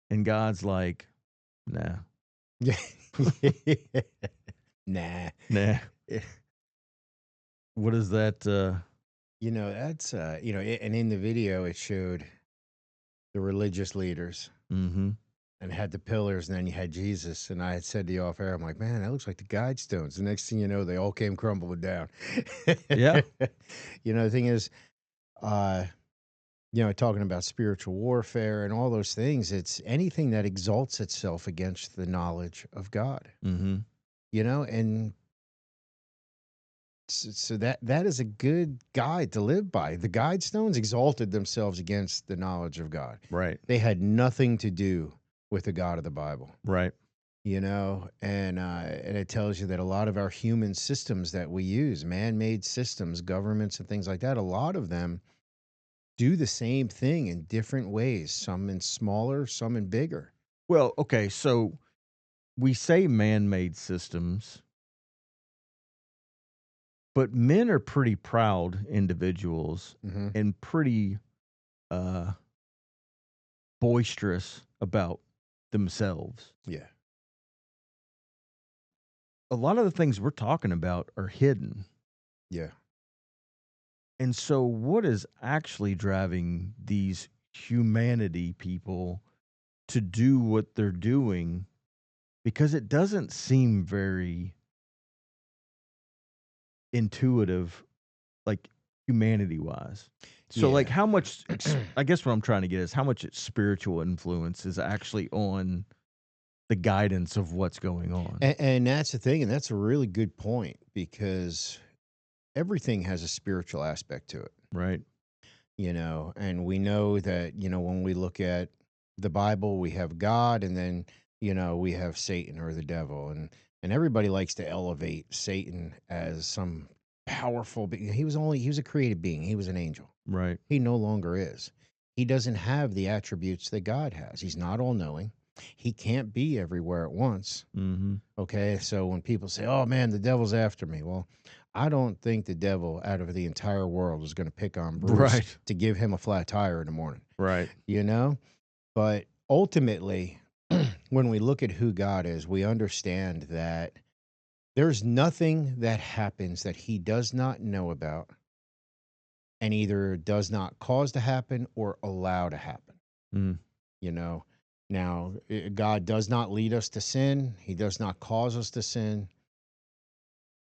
And God's like, nah, Yeah. Nah. nah. Eh, What is that? that's, and in the video, it showed the religious leaders Mm-hmm. and had the pillars, and then you had Jesus. And I had said to you off air, I'm like, man, that looks like the Guidestones. The next thing you know, they all came crumbling down. Yeah. The thing is, uh, talking about spiritual warfare and all those things, it's anything that exalts itself against the knowledge of God, Mm-hmm. and so that is a good guide to live by. The Guidestones exalted themselves against the knowledge of God. Right. They had nothing to do with the God of the Bible, Right. and it tells you that a lot of our human systems that we use, man-made systems, governments and things like that, a lot of them do the same thing in different ways, some in smaller, some in bigger. Well, okay. So we say man-made systems, but men are pretty proud individuals Mhm. and pretty uh boisterous about themselves. Yeah. A lot of the things we're talking about are hidden. Yeah. And so what is actually driving these humanity people to do what they're doing, because it doesn't seem very intuitive, like humanity wise. So, like, Yeah. how much, I guess what I'm trying to get is how much spiritual influence is actually on the guidance of what's going on, And that's the thing, and that's a really good point because everything has a spiritual aspect to it, right? and we know that, when we look at the Bible, we have God, and then, we have Satan or the devil, and everybody likes to elevate Satan as some powerful being. He was a created being. He was an angel. Right. He no longer is. He doesn't have the attributes that God has. He's not all knowing. He can't be everywhere at once. Mhm. Okay, so when people say, "Oh man, the devil's after me," well, I don't think the devil out of the entire world is going to pick on Bruce Right. to give him a flat tire in the morning, Right. you know. But ultimately, when we look at who God is, we understand that there's nothing that happens that He does not know about, and either does not cause to happen or allow to happen. Mm. You know, now God does not lead us to sin; He does not cause us to sin.